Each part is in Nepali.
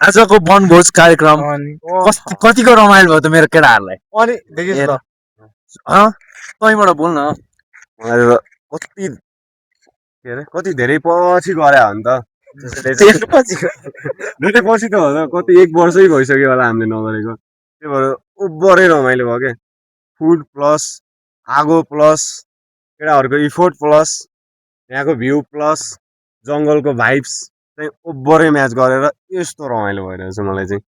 आजको वनभोज कार्यक्रम कतिको रमाइलो भयो त मेरो केटाहरूलाई अनि देखिस् त तैँबाट बोल्न कति के अरे कति धेरै पछि गरे हो नि त धेरै पछि त हो त कति 1 वर्षै भइसक्यो होला हामीले नगरेको त्यही भएर ओभरै रमाइलो भयो के फुड प्लस आगो प्लस केटाहरूको इफोर्ट प्लस यहाँको भ्यू प्लस जङ्गलको भाइब्स चाहिँ ओभरै म्याच गरेर यस्तो रमाइलो भइरहेछ मलाई चाहिँ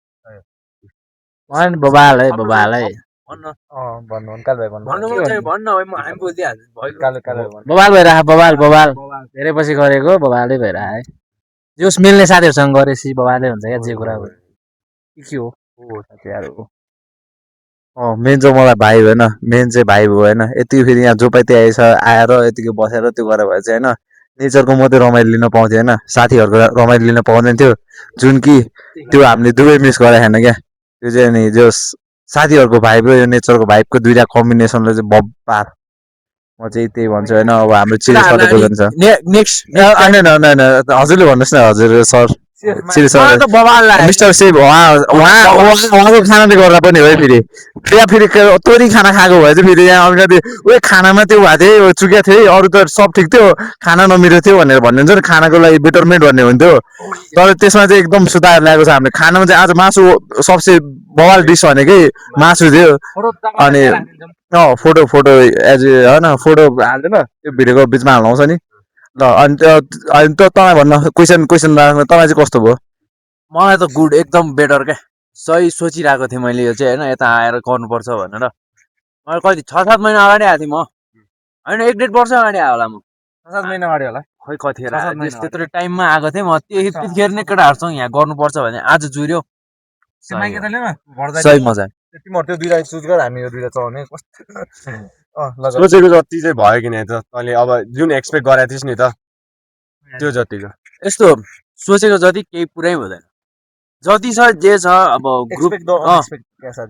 बबाल है बबाल है बबाल भइरह बबाल बबाल धेरै पछि गरेको बबालै भइरह है जोस मिल्ने साथीहरूसँग गरेपछि बबालै हुन्छ क्या जे कुरा के हो साथीहरू मेन चाहिँ मलाई भाइ होइन मेन चाहिँ भाइ भयो होइन यति फेरि यहाँ जो पाइ त्यही आएर यतिको बसेर त्यो गरेर भए चाहिँ होइन नेचरको मात्रै रमाइलो लिन पाउँथ्यो होइन साथीहरूको रमाइलो लिन पाउँदैन थियो जुन कि त्यो हामीले दुवै मिस गरेको छैन क्या त्यो चाहिँ नि जो साथीहरूको भाइब र यो नेचरको भाइबको दुइटा कम्बिनेसनले चाहिँ बब्बार म चाहिँ त्यही भन्छु होइन अब हाम्रो चिरी सरले बोल्नुहुन्छ हजुरले भन्नुहोस् न हजुर सर चिरी सर मिस्टर सेफ उहाँको खानाले गर्दा पनि हो है फेरि त्यहाँ फेरि तोरी खाना खाएको भए चाहिँ फेरि यहाँ अलिकति उयो खानामा त्यो भएको थियो चुक्या थियो अरू त सब ठिक थियो खाना नमिलेको थियो भनेर भन्नुहुन्छ नि खानाको लागि बेटरमेन्ट भन्ने हुन्थ्यो तर त्यसमा चाहिँ एकदम सुधार ल्याएको छ हामीले खानामा चाहिँ आज मासु सबसे बवाल डिस भनेकै मासु थियो अनि फोटो फोटो एज होइन फोटो हाल्दैन त्यो भिडियोको बिचमा हाल्नु आउँछ नि ल अनि तपाईँ भन्न क्वेसन राख्नु तपाईँ चाहिँ कस्तो भयो मलाई त गुड एकदम बेटर क्या सही सोचिरहेको थिएँ मैले यो चाहिँ होइन यता आएर गर्नुपर्छ भनेर मैले कति 6-7 महिना अगाडि आएको थिएँ म होइन 1-1.5 वर्ष अगाडि आयो होला म 7 महिना अगाडि होला खै कतिखेर त्यत्रो टाइममा आएको थिएँ म त्यतिखेर नै केटाहरूसँग यहाँ गर्नुपर्छ भने आज जुर्यो सही मजा तिमीहरू त्यो दुइटा चुज गर हामी यो दुइटा चलाउने सोचेको जति चाहिँ भयो कि नै त तैँले अब जुन एक्सपेक्ट गरेको थिइस् नि त त्यो जतिको यस्तो सोचेको जति केही पुरै हुँदैन जति छ जे छ अब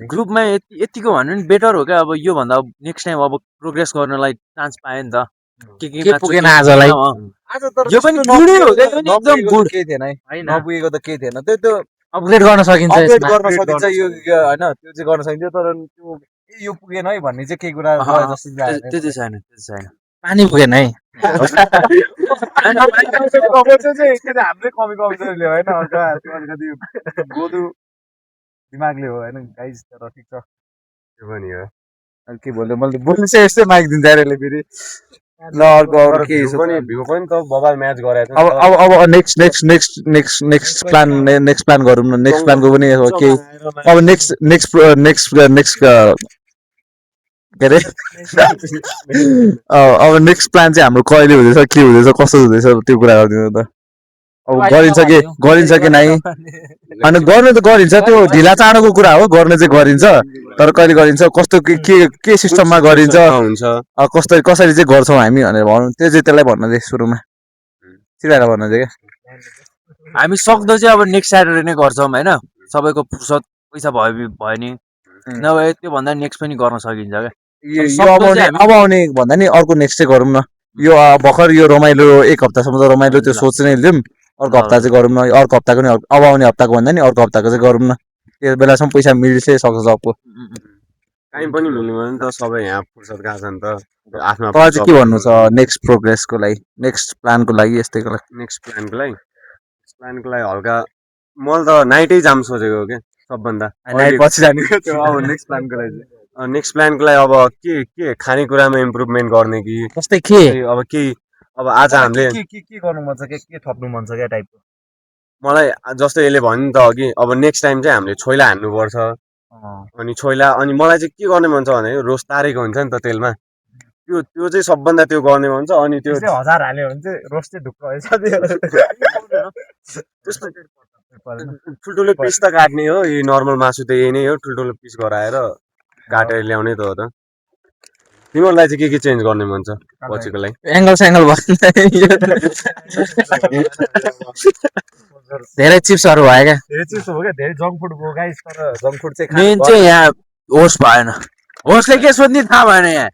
ग्रुपमा यतिको भन्नु नि बेटर हो क्या अब योभन्दा नेक्स्ट टाइम अब प्रोग्रेस गर्नलाई चान्स पायो नि त के पुगेन आजलाई यो पनि गुडै हो क्या एकदम गुड केही थिएन है नपुगेको त केही थिएन त्यो अपग्रेड गर्न सकिन्छ यो होइन त्यो चाहिँ गर्न सकिन्छ तर त्यो यो पुगेन है भन्ने चाहिँ केही कुरा त्यो चाहिँ छैन पानी पुगेन है हाम्रै कमी कमजोरीले होइन अलिकति गोदु दिमागले हो होइन गाइज तर ठिक छ त्यो पनि हो के भन्यो मैले बोल्नु चाहिँ यस्तै माइक दिन्छ यसले फेरि ल अर्को अरू के भ्यू पनि त बबाल म्याच गराएको अब नेक्स्ट प्लान गरौँ न नेक्स्ट प्लानको पनि के अब नेक्स्ट के अरे अब नेक्स्ट प्लान चाहिँ हाम्रो कहिले हुँदैछ के हुँदैछ कस्तो हुँदैछ त्यो कुरा गरिदिनु त अब गरिन्छ कि नै अनि गर्नु त गरिन्छ त्यो ढिला चाँडोको कुरा हो गर्ने चाहिँ गरिन्छ तर कहिले गरिन्छ कस्तो के सिस्टममा गरिन्छ कसरी चाहिँ गर्छौँ हामी भनेर भनौँ त्यो चाहिँ त्यसलाई भन्नु चाहिँ सुरुमा सिधाएर भन्नु चाहिँ क्या हामी सक्दो चाहिँ अब नेक्स्ट स्याटरडे नै गर्छौँ होइन सबैको फुर्सद पैसा भयो नि नभए त्योभन्दा नेक्स्ट पनि गर्न सकिन्छ क्या अब आउने भन्दा नि अर्को नेक्स्ट चाहिँ गरौँ न यो भर्खर यो रमाइलो 1 हप्तासम्म त रमाइलो त्यो सोच नै लिउँ अर्को हप्ता चाहिँ गरौँ न अर्को हप्ताको नि अब आउने हप्ताको भन्दा नि अर्को हप्ताको चाहिँ गरौँ न त्यो बेलासम्म पैसा मिल्छै सक्छ सबको टाइम पनि मिल्नु भयो नि त सबै यहाँ फुर्सद गएको छ नि त आफ्नो तपाईँ चाहिँ के भन्नु छ नेक्स्ट प्रोग्रेसको लागि नेक्स्ट प्लानको लागि यस्तैको लागि नेक्स्ट प्लानको लागि हल्का मैले त नाइटै जाम सोचेको के सबभन्दा पछि जाने नेक्स्ट प्लानको लागि अब के खानेकुरामा इम्प्रुभमेन्ट गर्ने कि जस्तै के अब आज हामीले के गर्नु मन छ के थप्नु मन छ क्या टाइपको मलाई जस्तो यसले भन्यो नि त अघि अब नेक्स्ट टाइम चाहिँ हामीले छोइला हान्नुपर्छ अनि छोइला अनि मलाई चाहिँ के गर्ने मन छ भने रोस्ट तारेको हुन्छ नि त तेलमा त्यो चाहिँ सबभन्दा त्यो गर्ने मन छ अनि त्यो 1000 हाल्यो भने चाहिँ रोस्ट चाहिँ ढुक्क भएछ ठुल्ठुलो पिस त काट्ने हो यही नर्मल मासु त यही नै हो ठुल्ठुलो पिस गराएर काटेर ल्याउने त हो त तिमीहरूलाई चाहिँ के चेन्ज गर्ने मन छ पछिको लागि एंगल धेरै चिप्सहरु भयो क्या धेरै चिप्स हो क्या धेरै जङ्क फुड भयो गाइस तर जङ्क फुड चाहिँ मेन चाहिँ यहाँ होस्ट भएन होस्टले के सोध्ने थाहा भएन यहाँ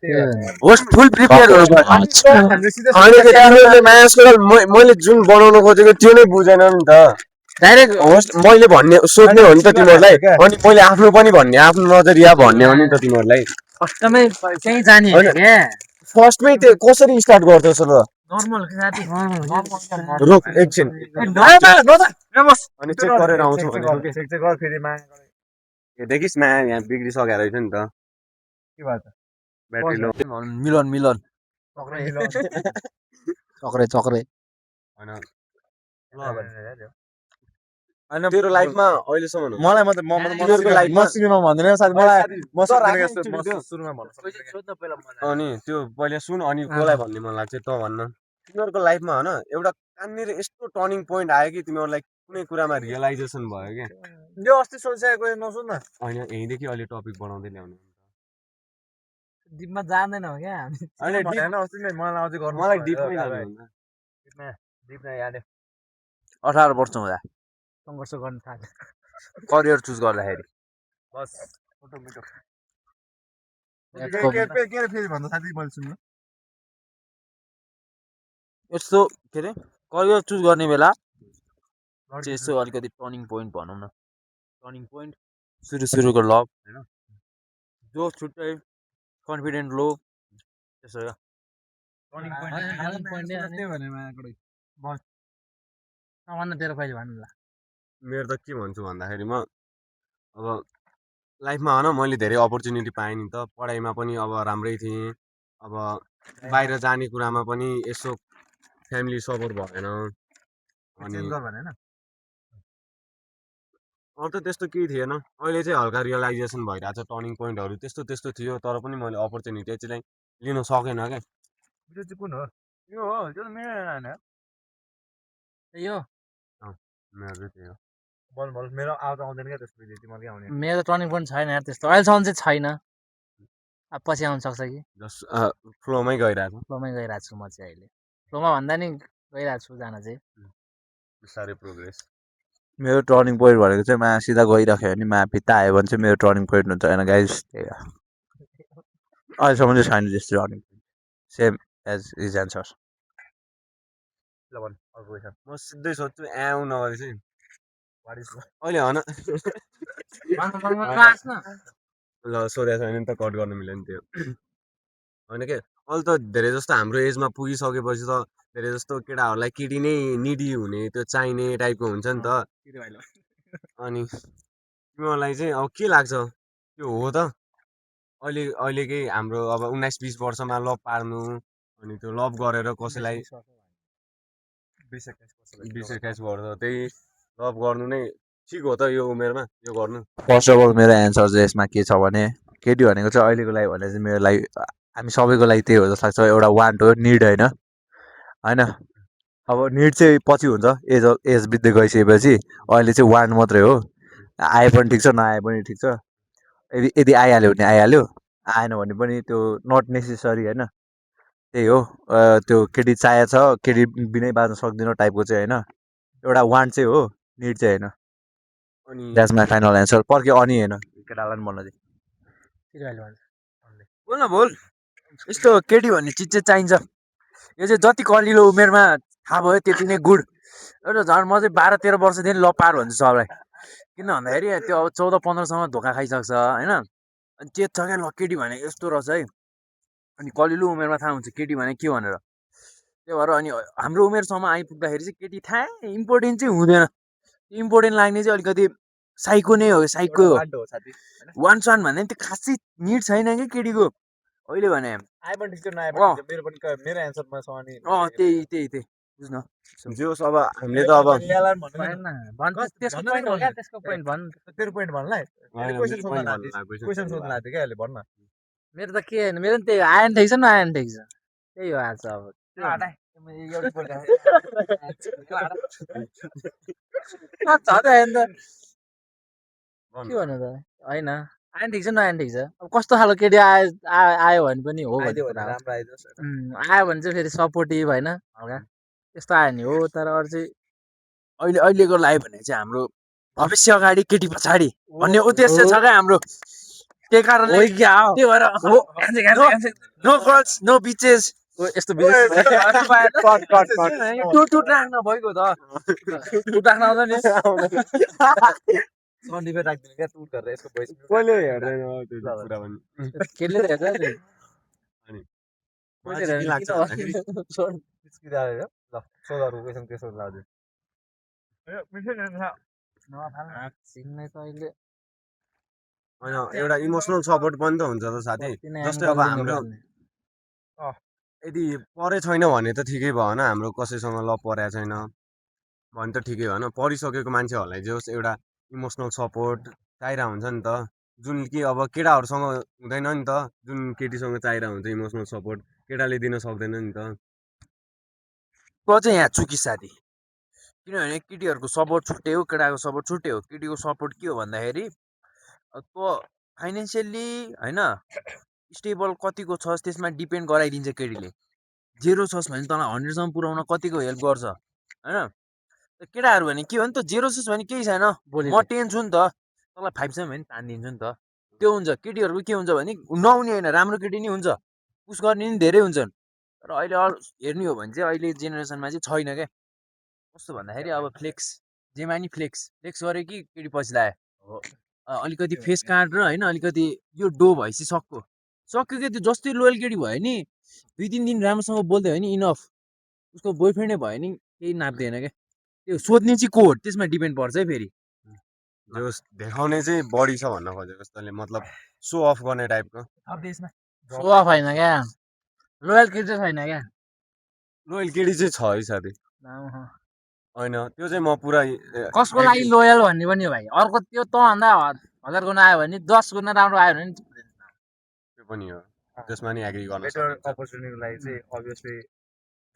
होस्ट फुल प्रिपेयर हुनु मैले जुन बनाउन खोजेको त्यो नै बुझेन नि त डाइरेक्ट होस्ट मैले भन्ने सोध्ने हो नि त तिमीहरूलाई अनि मैले आफ्नो पनि भन्ने आफ्नो नजरिया भन्ने हो नि त तिमीहरूलाई फर्स्टमै त्यही जाने होइन। के फर्स्टमै त्यो कसरी स्टार्ट गर्दैछ ल नर्मल साथी रोक एकछिन अनि चेक गरेर आउँछु भनेको के चेक गर फेरि यो देखिस् माया यहाँ बिग्रिसकेको रहेछ नि त के भन्छ ब्याट्री लो मिलन मिलन चक्रे चक्रे होइन तेरो लाइफमा अहिलेसम्म मलाई तिमीहरूको लाइफमा सुरुमा भन्दैन साथी मलाई म सुरुमा भन्नु अनि त्यो पहिला सुन अनि कसलाई भन्ने मन लाग्छ त भन्न तिमीहरूको लाइफमा होइन एउटा कहाँनिर यस्तो टर्निङ पोइन्ट आयो कि तिमीहरूलाई कुनै कुरामा रियलाइजेसन भयो क्या यो अस्ति सोचिसकेको नसुन न होइन यहीँदेखि अहिले टपिक बनाउँदै ल्याउने डिपमा जाँदैनौ क्या हामी होइन अस्ति नै मलाई अझै गर्नु मलाई डिपमै जानु 18 वर्ष हुँदा सङ्घर्ष गर्न थाल्यो करियर चुज गर्दाखेरि बस यस्तो फेरि भन्दा साथी मैले सुन्नु के अरे करियर चुज गर्ने बेला चाहिँ यसो अलिकति टर्निङ पोइन्ट भनौँ न टर्निङ पोइन्ट सुरुको लभ होइन जो छुट्टै कन्फिडेन्ट लो त्यसो तेरो कहिले भन्नु ल मेरो त के भन्छु भन्दाखेरि म अब लाइफमा होइन मैले धेरै अपर्च्युनिटी पाएँ नि त पढाइमा पनि अब राम्रै थिएँ अब बाहिर जाने कुरामा पनि यसो फ्यामिली सपोर्ट भएन अनि अरू त त्यस्तो केही थिएन अहिले चाहिँ हल्का रियलाइजेसन भइरहेको छ टर्निङ पोइन्टहरू त्यस्तो थियो तर पनि मैले अपर्च्युनिटी चाहिँ लिन सकेन क्या यो चाहिँ कुन हो यो हो त्यो त मेरो होइन यो मेरो चाहिँ त्यही हो बोल मेरो आवाज आउँदैन क्या त्यसपछि तिमीहरूकै आउने मेरो त टर्निङ पोइन्ट छैन यार त्यस्तो अहिलेसम्म चाहिँ छैन अब पछि आउनु सक्छ कि जस्ट फ्लोमै गइरहेको फ्लोमै गइरहेको छु म चाहिँ अहिले फ्लोमा भन्दा नि गइरहेको छु जान चाहिँ बिस्तारै प्रोग्रेस मेरो टर्निङ पोइन्ट भनेको चाहिँ मा सिधा गइराख्यो भने मा भित्ता आयो भने चाहिँ मेरो टर्निङ पोइन्ट हुन्छ होइन गाइस त्यही हो अहिलेसम्म चाहिँ छैन त्यस्तो turning point same as is answer म सिधै सोध्छु एउ नगरी चाहिँ अहिले होइन ल सोधेको छैन नि त कट गर्नु मिल्यो नि त्यो होइन के अहिले त धेरै जस्तो हाम्रो एजमा पुगिसकेपछि त धेरै जस्तो केटाहरूलाई केटी नै निडी हुने त्यो चाहिने टाइपको हुन्छ नि त अनि तिमीहरूलाई चाहिँ अब के लाग्छ त्यो हो त अहिलेकै हाम्रो अब 19-20 वर्षमा लभ पार्नु अनि त्यो लभ गरेर कसैलाई 20-21 वर्ष त्यही लभ गर्नु नै ठिक हो त यो उमेरमा यो गर्नु फर्स्ट अफ अल मेरो एन्सर चाहिँ यसमा के छ भने केटी भनेको चाहिँ अहिलेको लागि भने चाहिँ मेरो लागि हामी सबैको लागि त्यही हो जस्तो लाग्छ एउटा वान्ट हो निड होइन होइन अब निड चाहिँ पछि हुन्छ एज बित्दै गइसकेपछि अहिले चाहिँ वान्ट मात्रै हो आए पनि ठिक छ नआए पनि ठिक छ यदि आइहाल्यो भने आइहाल्यो आएन भने पनि त्यो नट नेसेसरी होइन त्यही हो त्यो केटी चाहिएको छ केटी बिनै बाँच्न सक्दिनँ टाइपको चाहिँ होइन एउटा वान्ट चाहिँ हो निड चाहिँ होइन अनि द्याट्स माई फाइनल एन्सर पर्क्यो अनि होइन केटालाई पनि भन्न चाहिँ बोल न बोल यस्तो केटी भन्ने चिज चाहिँ चाहिन्छ यो चाहिँ जति कलिलो उमेरमा थाहा भयो त्यति नै गुड एउटा झन् म चाहिँ 12-13 वर्षदेखि लभ पार भन्छु सबलाई किन भन्दाखेरि त्यो अब 14-15सम्म धोका खाइसक्छ होइन अनि त्यो छ क्या ल केटी भने यस्तो रहेछ है अनि कलिलो उमेरमा थाहा हुन्छ केटी भने के भनेर त्यही भएर अनि हाम्रो उमेरसम्म आइपुग्दाखेरि चाहिँ केटी थाहा इम्पोर्टेन्ट चाहिँ हुँदैन इम्पोर्टेन्ट लाग्ने चाहिँ अलिकति साइको नै हो साइको हो वान वान भन्दा नि त्यो खासै निड छैन कि केटीको अहिले भने त्यही बुझ्न जोस् अब हामीले त अब मेरो त के होइन मेरो नि त्यही आयो नि ठिक छ नआयो नि ठिक छ त्यही हो आज अब के भन्नु त होइन आयो ठिक छ नआयो ठिक छ अब कस्तो खालको केटी आयो भने पनि हो आयो भने चाहिँ फेरि सपोर्टिभ होइन हल्का त्यस्तो आयो नि हो तर अरू चाहिँ अहिलेको लाइफ भने चाहिँ हाम्रो भविष्य अगाडि केटी पछाडि भन्ने उद्देश्य छ क्या हाम्रो त्यही कारणले त्यही भएर नो गर्ल्स नो बिचेस यस्तो बिजनेस टुट राख्न भइगयो त टुट राख्न आउँछ नि सन्डीमा राखिदिनु क्या टुट गरेर यसको भोइस कसले हेर्दैन त्यो कुरा पनि केले त हेर्छ नि अनि मलाई चाहिँ के लाग्छ भन्दाखेरि ल सोधहरू क्वेसन के सोध्नु लाग्यो सिङ्नै त अहिले होइन एउटा इमोसनल सपोर्ट पनि त हुन्छ त साथी जस्तै अब हाम्रो यदि परे छैन भने त ठिकै भयो होइन हाम्रो कसैसँग ल परेको छैन भने त ठिकै हो होइन पढिसकेको मान्छेहरूलाई जे होस् एउटा इमोसनल सपोर्ट चाहिरहेको हुन्छ नि त जुन कि अब केटाहरूसँग हुँदैन नि त जुन केटीसँग चाहिरहेको हुन्छ इमोसनल सपोर्ट केटाले दिन सक्दैन नि त त चाहिँ यहाँ चुकी साथी किनभने केटीहरूको सपोर्ट छुट्टै हो केटाको सपोर्ट छुट्टै हो केटीको सपोर्ट के हो भन्दाखेरि तँ फाइनेन्सियल्ली होइन स्टेबल कतिको छस् त्यसमा डिपेन्ड गराइदिन्छ केटीले जेरो छस् भने तँलाई 100सम्म पुऱ्याउन कतिको हेल्प गर्छ होइन केटाहरू भने के हो नि त जेरो छस् भने केही छैन म 10 छु नि त तँलाई 5 छ भने तानिदिन्छु नि त त्यो हुन्छ केटीहरूको के हुन्छ भने नहुने होइन राम्रो केटी नि हुन्छ पुस गर्ने नि धेरै हुन्छन् तर अहिले हेर्ने हो भने चाहिँ अहिले जेनेरेसनमा चाहिँ छैन क्या कस्तो भन्दाखेरि अब फ्लेक्स जेमा नि फ्लेक्स गऱ्यो कि केटी पछि लाग्यो अलिकति फेस काटेर होइन अलिकति यो डो भएपछि सक्यो क्या त्यो जस्तै लोयल केटी भयो नि 2-3 दिन राम्रोसँग बोल्दै भयो नि इनफ उसको बोयफ्रेन्डै भयो नि केही नाप्दैन क्या त्यो सोध्ने चाहिँ को हो त्यसमा डिपेन्ड पर्छ है फेरि जे होस् देखाउने चाहिँ बढी छ भन्न खोजेको जस्तोले मतलब सो अफ गर्ने टाइपको अब देशमा सो अफ होइन क्या लोयल केटी चाहिँ छैन क्या लोयल केटी चाहिँ छ है साथी होइन त्यो चाहिँ म पुरा कसको लागि लोयल भन्ने पनि हो भाइ अर्को त्यो तँभन्दा 1000 गुणा आयो भने 10 गुणा राम्रो आयो भने त्यो पनि हो त्यसमा नि एग्री गर्न बेटर अपर्च्युनिटीको लागि चाहिँ अभियसली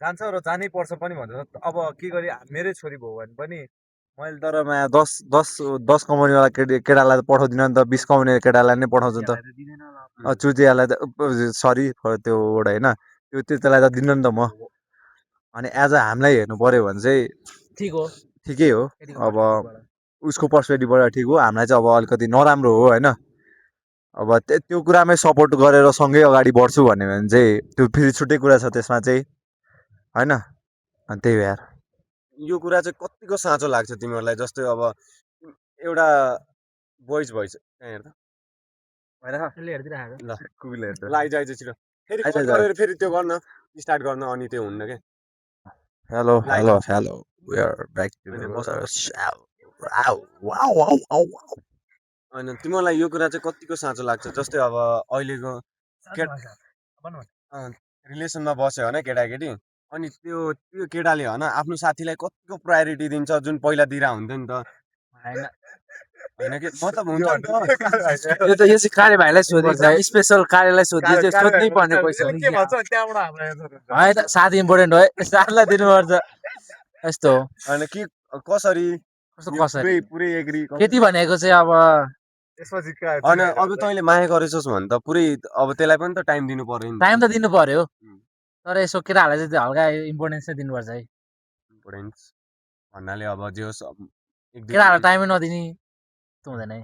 जान्छ र जानै पर्छ पनि भन्छ अब के गरी मेरै छोरी भयो भने पनि मैले तर 10 कमाउनेवाला केटालाई त पठाउँदिनँ नि त 20 कमाउने केटालाई नै पठाउँछु नि त चुतियालाई त सरी त्यो वर्ड होइन त्यसलाई त दिन्न नि त म अनि एज अ हामीलाई हेर्नु पर्यो भने चाहिँ ठिक हो ठिकै हो अब उसको पर्सपेक्टिभबाट ठिक हो हामीलाई चाहिँ अब अलिकति नराम्रो हो होइन अब त्यो कुरामै सपोर्ट गरेर सँगै अगाडि बढ्छु भन्यो भने चाहिँ त्यो फेरि छुट्टै कुरा छ त्यसमा चाहिँ होइन अनि त्यही हो यार यो कुरा चाहिँ कतिको साँचो लाग्छ तिमीहरूलाई जस्तै अब एउटा बोइज भइस कहाँ हेर्दा ल कुकुरले हेर्छ ल आइज छिटो फेरि कट गरेर फेरि त्यो गर्न स्टार्ट गर्न अनि त्यो हुन्न क्या hello we are back to होइन, the show. होइन तिमीहरूलाई यो कुरा चाहिँ कतिको साँचो लाग्छ जस्तै अब अहिलेको रिलेसनमा बस्यो होइन केटाकेटी अनि त्यो केटाले होइन आफ्नो साथीलाई कतिको प्रायोरिटी दिन्छ जुन पहिला दिएर हुन्थ्यो नि त होइन कि मतलब हुन्छ नि त यो त यो चाहिँ कार्य भाइलाई सोधिन्छ स्पेसल कार्यलाई सोधिन्छ सोध्नै पर्ने पैसा है त साथ इम्पोर्टेन्ट हो है साथलाई दिनुपर्छ यस्तो हो होइन कि कसरी कसरी पुरै एग्री केटी भनेको चाहिँ अब त्यसपछि होइन अब तैँले माया गरेछस् भने त पुरै अब त्यसलाई पनि त टाइम दिनु पर्यो नि टाइम त दिनु पर्यो तर यसो केटाहरूलाई चाहिँ हल्का इम्पोर्टेन्स चाहिँ दिनुपर्छ है इम्पोर्टेन्स भन्नाले अब जे होस् केटाहरूलाई टाइमै नदिने त हुँदैन है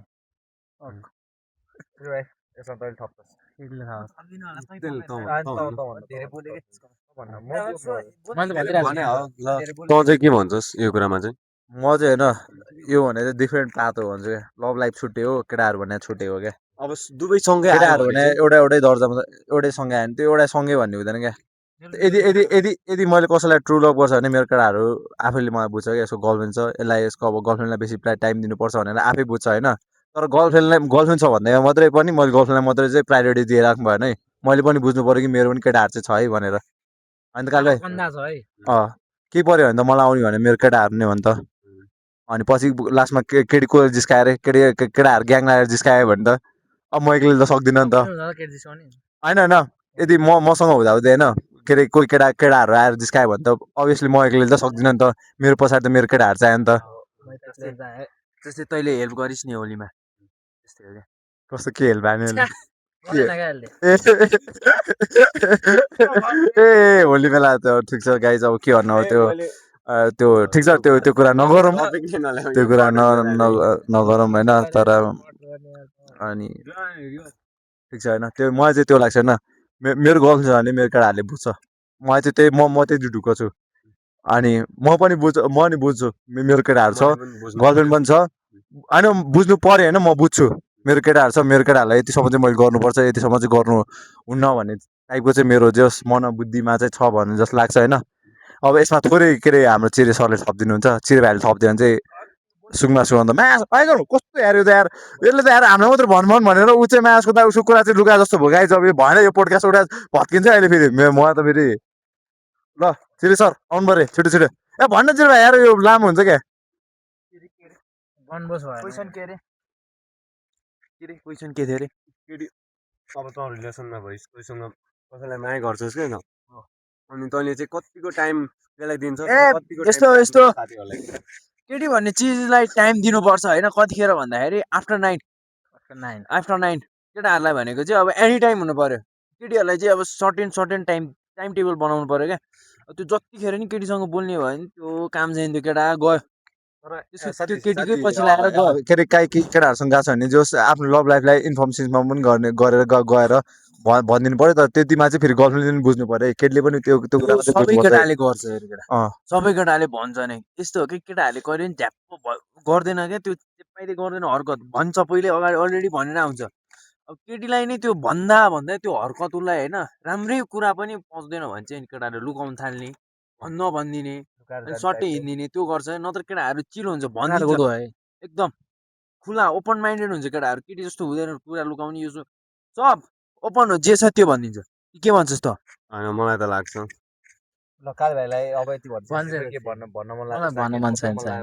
यसमा तैँले थप्छस् मैले त भनिरहेको तँ चाहिँ के भन्छस् यो कुरामा चाहिँ म चाहिँ होइन यो भने चाहिँ डिफ्रेन्ट पाथ हो भन्छु क्या लभ लाइफ छुट्टै हो केटाहरू भने छुट्टै हो क्या अब दुवै सँगै आयो केटाहरू भने भने एउटै दर्जामा एउटै सँगै आयो भने त्यो एउटै सँगै भन्ने हुँदैन क्या यदि मैले कसैलाई ट्रु लभ गर्छ भने मेरो केटाहरू आफैले मलाई बुझ्छ क्या यसको गर्लफ्रेन्ड छ यसलाई यसको अब गर्लफ्रेन्डलाई बेसी टाइम दिनुपर्छ भनेर आफै बुझ्छ होइन तर गर्लफ्रेन्ड छ भन्दैमा मात्रै पनि मैले गर्लफ्रेन्डलाई मात्रै चाहिँ प्रायोरिटी दिएर राख्नु भएन है मैले पनि बुझ्नु पऱ्यो कि मेरो पनि केटाहरू चाहिँ छ है भनेर अन्त काले अन्दाज हो है के पऱ्यो भने त मलाई आउने भने मेरो केटाहरू नै हो नि त अनि पछि लास्टमा केटी को जिस्काएर केटाहरू ग्याङ लगाएर जिस्कायो भने त अब म एक्लै त सक्दिनँ नि त होइन यदि मसँग हुँदा हुँदै होइन के अरे कोही केटाहरू आएर जिस्कायो भने त अभियसली म एक्लै त सक्दिनँ नि त मेरो पछाडि त मेरो केटाहरू चाहियो नि त जस्तै तैँले हेल्प गरिस् नि होलीमा त्यस्तै हो क्या कस्तो के हेल्प हान्यो ए होली बेला त ठिक छ गाइज अब के भन्नु अब त्यो ठिक छ त्यो कुरा नगरौँ त्यो कुरा नगरौँ होइन तर अनि ठिक छ होइन त्यो मलाई चाहिँ त्यो लाग्छ होइन मेरो गर्लफ्रेन्ड छ भने मेरो केटाहरूले बुझ्छ म चाहिँ त्यही म त्यही ढुक्क छु अनि म पनि बुझ्छु मेरो केटाहरू छ गर्लफ्रेन्ड पनि छ होइन बुझ्नु पर्यो होइन म बुझ्छु मेरो केटाहरू छ मेरो केटाहरूलाई यतिसम्म चाहिँ मैले गर्नुपर्छ यतिसम्म चाहिँ गर्नु हुन्न भन्ने टाइपको चाहिँ मेरो जस मनोबुद्धिमा चाहिँ छ भन्ने जस्तो लाग्छ होइन अब यसमा थोरै के अरे हाम्रो चिरे सरले थपिदिनुहुन्छ चिरे भाइले थपिदियो भने चाहिँ सुकमा सुगन्ध म्यास आइगर्नु कस्तो यार यो त यार यसले त यार हामीलाई मात्रै भन भनेर ऊ चाहिँ म्यासको त उसको कुरा चाहिँ लुगा जस्तो भयो गाइज अब यो भएन यो पोडकास्ट एउटा भत्किन्छ अहिले फेरि म त फेरि ल चिरे सर आउनु पऱ्यो छिटो छिटो ए भन्न चिरे भाइ यार यो लामो हुन्छ क्या भन्नुहोस् भयो क्वेसन के अरे क्वेसन के थियो अरे केटी अब त रिलेसनमा भइस कोहीसँग कसैलाई माया गर्छस् क्या अनि तैँले चाहिँ कतिको टाइम त्यसलाई दिन्छ साथीहरूलाई केटी भन्ने चिजलाई टाइम दिनुपर्छ होइन कतिखेर भन्दाखेरि आफ्टर 9 केटाहरूलाई भनेको चाहिँ अब एनी टाइम हुनु पर्यो केटीहरूलाई चाहिँ अब सर्टेन टाइम टेबल बनाउनु पर्यो क्या त्यो जतिखेर नि केटीसँग बोल्ने भयो भने त्यो काम चाहिँ त्यो केटा गयो त्यो केटीकै पछि लागेर गयो के अरे काहीँ केही केटाहरूसँग गएको छ भने जस आफ्नो लभ लाइफलाई इन्फर्मेसनमा पनि गरेर गएर भनिदिनु पर्यो तर त्यतिमा चाहिँ फेरि गर्लफ्रेन्डले पनि बुझ्नु पर्यो केटीले पनि त्यो कुरा सबै केटाले गर्छ अरे केटा अँ। सबै केटाले भन्छ नै यस्तो हो कि केटाहरूले कहिले पनि झ्याप्प गर्दैन क्या त्यो पाइले गर्दैन हरकत भन्छ पहिले अगाडि अलरेडी भनेर आउँछ अब केटीलाई नै त्यो भन्दा त्यो हरकत उसलाई होइन राम्रै कुरा पनि पच्दैन भने चाहिँ केटाहरूले लुकाउनु थाल्ने नभनिदिने सट्टै हिँडिदिने त्यो गर्छ नत्र केटाहरू चिल हुन्छ भनिदिन्छ एकदम खुला ओपन माइन्डेड हुन्छ केटाहरू केटी जस्तो हुँदैन कुरा लुकाउने यो सब ओपन हो जे छ त्यो भनिदिन्छ के भन्छस् त होइन मलाई त लाग्छ ल काल भाइलाई अब यति भन्छ के भन्न मन मलाई लाग्छ भन्न मन छैन छैन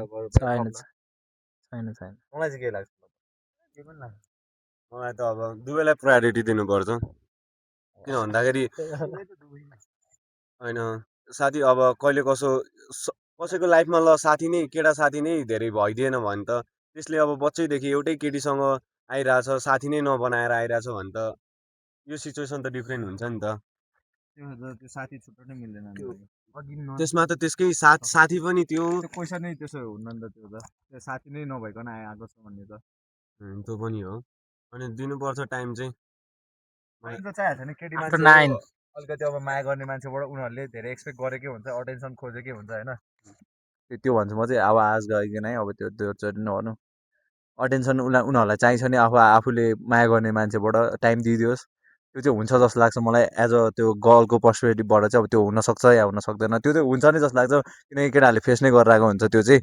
मलाई चाहिँ के लाग्छ मलाई त अब दुवैलाई प्रायोरिटी दिनुपर्छ किन भन्दाखेरि होइन साथी अब कहिले कसैको लाइफमा ल साथी नै केटा साथी नै धेरै भइदिएन भने त त्यसले अब बच्चैदेखि एउटै केटीसँग आइरहेछ साथी नै नबनाएर आइरहेछ भने त यो सिचुएसन त डिफ्रेन्ट हुन्छ नि त त्यो साथी छुट्टै मिल्दैन त्यसमा त त्यसकै साथी पनि त्यो क्वेसन नै त्यसो हुन्न नि त त्यो साथी नै नभइकन आएको छ भन्ने त त्यो पनि हो अनि दिनुपर्छ टाइम चाहिँ चाहिएको छैन केटी After मान्छे 9 अलिकति अब माया गर्ने मान्छेबाट उनीहरूले धेरै एक्सपेक्ट गरेकै हुन्छ अटेन्सन खोजेकै हुन्छ होइन त्यो भन्छु म चाहिँ अब आज गइकन है अब त्यो चोटि नभनौँ अटेन्सन उनीहरूलाई चाहिन्छ नि आफूले माया गर्ने मान्छेबाट टाइम दिइदियोस् त्यो चाहिँ हुन्छ जस्तो लाग्छ मलाई एज अ त्यो गर्लको पर्सपेक्टिभबाट चाहिँ अब त्यो हुनसक्छ या हुन सक्दैन त्यो चाहिँ हुन्छ नि जस्तो लाग्छ किनकि केटाहरूले फेस नै गरिरहेको हुन्छ त्यो चाहिँ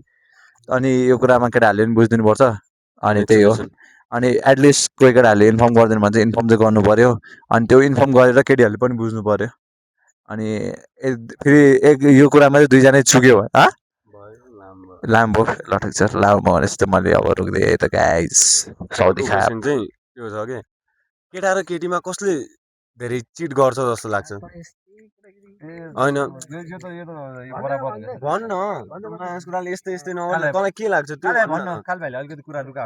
अनि यो कुरामा केटाहरूले पनि बुझिदिनुपर्छ अनि त्यही हो अनि एटलिस्ट कोही केटाहरूले इन्फर्म गरिदिनु भने चाहिँ इन्फर्म चाहिँ गर्नु पऱ्यो अनि त्यो इन्फर्म गरेर केटीहरूले पनि बुझ्नु पऱ्यो अनि फेरि यो कुरामा चाहिँ दुईजना चुक्यो लामो ल ठिक छ लामो भनेपछि त मैले अब रोकिदिएँ त गाइस साउदी खा क्वेसन चाहिँ त्यो छ कि केटा र केटीमा कसले धेरै चिट गर्छ जस्तो लाग्छ होइन भन्न कुराले यस्तै यस्तै नभन्नु तँलाई के लाग्छ त्यो भन्न काल भाइले अलिकति कुरा लुका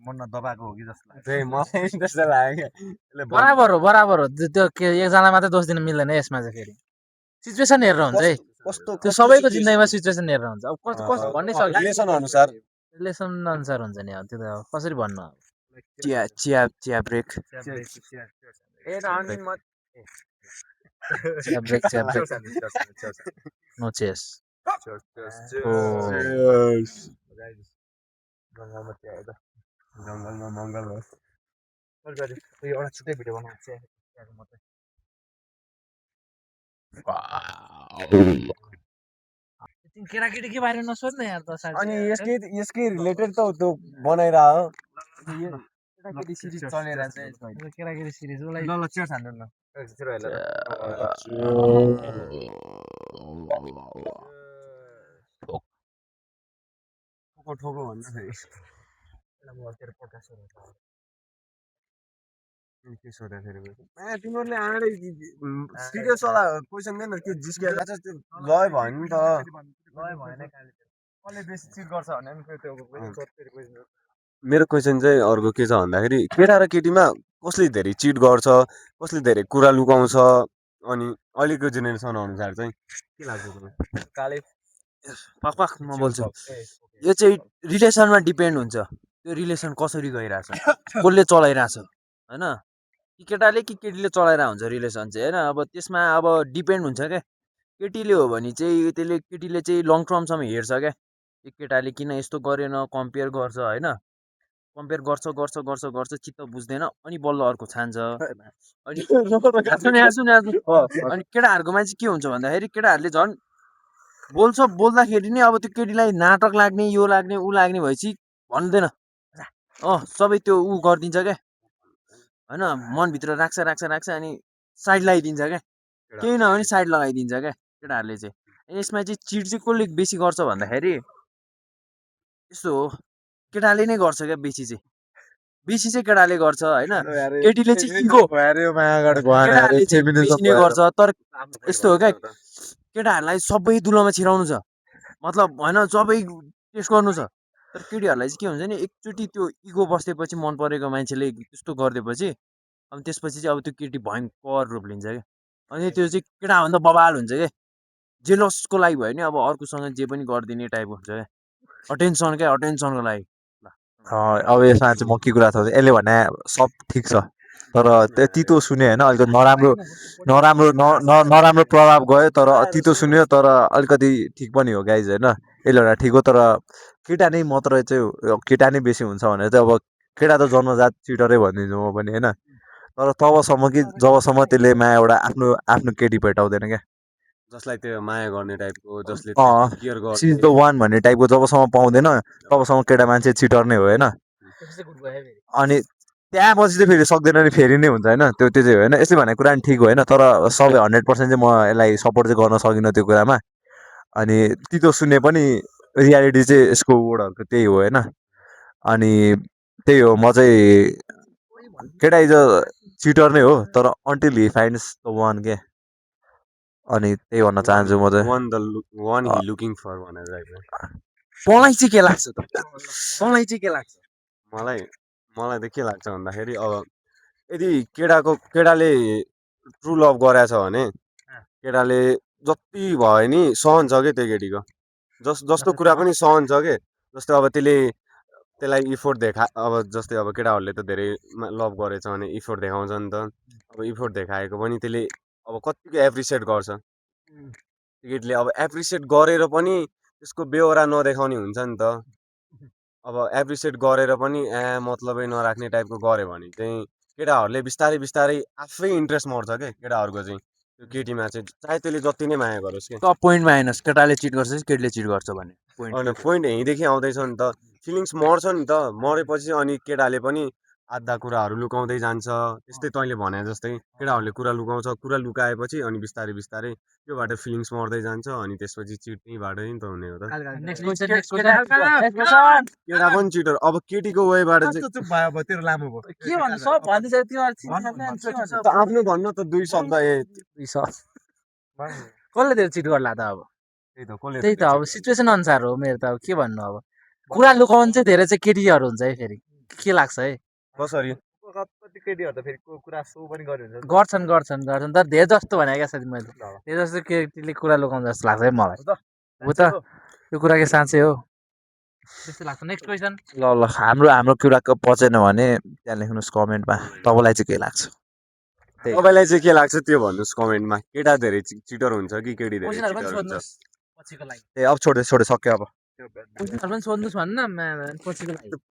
मनमा दबाएको हो कि जस्तो लाग्छ मलाई त्यस्तो लाग्यो क्या बराबर हो त्यो एकजना मात्रै दोष दिन मिल्दैन यसमा चाहिँ फेरि सिचुएसन हेरेर हुन्छ है कस्तो त्यो सबैको जिन्दगीमा सिचुएसन हेरेर हुन्छ अब कस्तो भन्नै सक्दैन रिलेसन अनुसार रिलेसन अनुसार हुन्छ नि अब त्यो त अब कसरी भन्नु अब चिया ब्रेक चिया ब्रेक नो चेस जङ्गलमा मङ्गल होस् एउटा छुट्टै भिडियो बनाउँछ केटाकेटी के बारे नसोध्न यार त अनि यसकै रिलेटेड त त्यो बनाइरह केटाकेटी सिरिज चलेर चाहिँ केटाकेटी सिरिज उसलाई ल चियर हान्नु न ठोको भन्दाखेरि के सोध्दाखेरि तिमीहरूले आँडै सिरियस वाला क्वेसन दिएन के जिस्किएको छ त्यो लय भयो नि त कसले बेसी चिट गर्छ भने पनि त्यो मेरो क्वेसन चाहिँ अर्को के छ भन्दाखेरि केटा र केटीमा कसले धेरै चिट गर्छ कसले धेरै कुरा लुकाउँछ अनि अहिलेको जेनेरेसन अनुसार चाहिँ के लाग्छ तपाईँलाई काले पाक म बोल्छु यो चाहिँ रिलेसनमा डिपेन्ड हुन्छ त्यो रिलेसन कसरी गइरहेछ कसले चलाइरहेछ होइन कि केटाले कि केटीले चलाइरहेको हुन्छ रिलेसन चाहिँ होइन अब त्यसमा अब डिपेन्ड हुन्छ क्या केटीले हो भने चाहिँ त्यसले केटीले चाहिँ लङ टर्मसम्म हेर्छ क्या यो केटाले किन यस्तो गरेन कम्पेयर गर्छ होइन कम्पेयर गर्छ चित्त बुझ्दैन अनि बल्ल अर्को छान्छ अनि अनि केटाहरूकोमा चाहिँ के हुन्छ भन्दाखेरि केटाहरूले झन् बोल्दाखेरि नि अब त्यो केटीलाई नाटक लाग्ने यो लाग्ने ऊ लाग्ने भएपछि भन्दैन सबै त्यो ऊ गरिदिन्छ क्या होइन मनभित्र राख्छ अनि साइड लगाइदिन्छ क्या केही नभए साइड लगाइदिन्छ क्या केटाहरूले चाहिँ यसमा चाहिँ चिट चाहिँ कसले बेसी गर्छ भन्दाखेरि यस्तो हो केटाले नै गर्छ क्या बेसी चाहिँ केटाले गर्छ होइन केटीले चाहिँ इगो केटाहरूले चाहिँ बेसी नै गर्छ तर यस्तो हो क्या केटाहरूलाई सबै दुलोमा छिराउनु छ मतलब होइन सबै टेस्ट गर्नु छ तर केटीहरूलाई चाहिँ के हुन्छ नि एकचोटि त्यो इगो बसेपछि मन परेको मान्छेले त्यस्तो गरिदिएपछि अनि त्यसपछि चाहिँ अब त्यो केटी भयङ्कर रूप लिन्छ क्या अनि त्यो चाहिँ केटाभन्दा बबाल हुन्छ क्या जेलसको लागि भयो नि अब अर्कोसँग जे पनि गरिदिने टाइप हुन्छ क्या अटेन्सनको लागि अब यसमा चाहिँ म के कुरा छ यसले भने सब ठिक छ तर त्यो तितो सुन्यो होइन अलिकति नराम्रो प्रभाव गयो तर तितो सुन्यो तर अलिकति ठिक पनि हो गाइज होइन यसले भने ठिक हो तर केटा नै मात्र चाहिँ केटा नै बेसी हुन्छ भनेर चाहिँ अब केटा त जन्मजात चिटरै भनिदिन्छु म पनि होइन तर तबसम्म कि जबसम्म त्यसले मायाबाट आफ्नो केटी भेटाउँदैन क्या जसलाई त्यो माया गर्ने टाइपको जसले अँ केयर गर्छ सी इज द वान भन्ने टाइपको जबसम्म पाउँदैन तबसम्म केटा मान्छे चिटर नै हो होइन अनि त्यहाँपछि चाहिँ फेरि सक्दैन नि फेरि नै हुन्छ होइन त्यो चाहिँ होइन यसले भनेको कुरा नि ठिक हो होइन तर सबै 100% चाहिँ म यसलाई सपोर्ट चाहिँ गर्न सकिनँ त्यो कुरामा अनि तितो सुन्ने पनि रियालिटी चाहिँ यसको वर्डहरूको त्यही हो होइन अनि त्यही हो म चाहिँ केटा इज अ चिटर नै हो तर until he finds the one के अनि त्यही भन्न चाहन्छु म चाहिँ वान हि लुकिङ फर भनेर तँलाई चाहिँ के लाग्छ मलाई त के लाग्छ भन्दाखेरि अब यदि केटाले ट्रु लभ गरेछ भने केटाले जति भयो नि सहन्छ क्या त्यो केटीको जस्तो कुरा पनि सहन्छ के जस्तो अब त्यसलाई इफोर्ट अब जस्तै अब केटाहरूले त धेरै लभ गरेछ भने इफोर्ट देखाउँछ नि त अब इफोर्ट देखाएको पनि त्यसले अब कतिको एप्रिसिएट गर्छ त्यो केटीले अब एप्रिसिएट गरेर पनि त्यसको बेहोरा नदेखाउने हुन्छ नि त अब एप्रिसिएट गरेर पनि मतलबै नराख्ने टाइपको गऱ्यो भने चाहिँ केटाहरूले बिस्तारै आफै इन्ट्रेस्ट मर्छ क्या केटाहरूको चाहिँ त्यो केटीमा चाहिँ चाहे त्यसले जति नै माया गरोस् कि पोइन्टमा आएनस् केटाले चिट गर्छ केटीले चिट गर्छ भने होइन पोइन्ट यहीँदेखि आउँदैछ नि त फिलिङ्स मर्छ नि त मरेपछि अनि केटाले पनि आधा कुराहरू लुकाउँदै जान्छ त्यस्तै तैँले भने जस्तै केटाहरूले कुरा लुकाएपछि अनि बिस्तारै त्योबाट फिलिङ्स मर्दै जान्छ अनि त्यसपछि चिट त्यहीँबाट नि त हुने हो त केटा पनि चिटर अब केटीको वेबाट चाहिँ आफ्नो भन्न त दुई शब्द कसले धेरै चिट गर्ला त अब त्यही त अब सिचुएसन अनुसार हो मेरो त अब के भन्नु अब कुरा लुकाउनु चाहिँ धेरै चाहिँ केटीहरू हुन्छ है फेरि के लाग्छ है कसरी कति केटीहरू त फेरि कुरा सो पनि गर्यो हुन्छ गर्छन् तर धेरै जस्तो भने क्या साथी मैले धेरै जस्तो केटीले कुरा लुकाउनु जस्तो लाग्छ है मलाई हो त यो कुरा के साँच्चै हो त्यस्तो लाग्छ नेक्स्ट क्वेसन ल हाम्रो कुराको पचेन भने त्यहाँ लेख्नुहोस् कमेन्टमा तपाईँलाई चाहिँ के लाग्छ तपाईँलाई चाहिँ के लाग्छ त्यो भन्नुहोस् कमेन्टमा केटा धेरै चिटर हुन्छ कि केटी धेरै क्वेसनहरू पनि चिटर हुन्छ सोध्नुहोस् पछिको लागि ए अब छोड्दै सक्यो अब क्वेसनहरू पनि सोध्नुहोस् भन्न पछिको लागि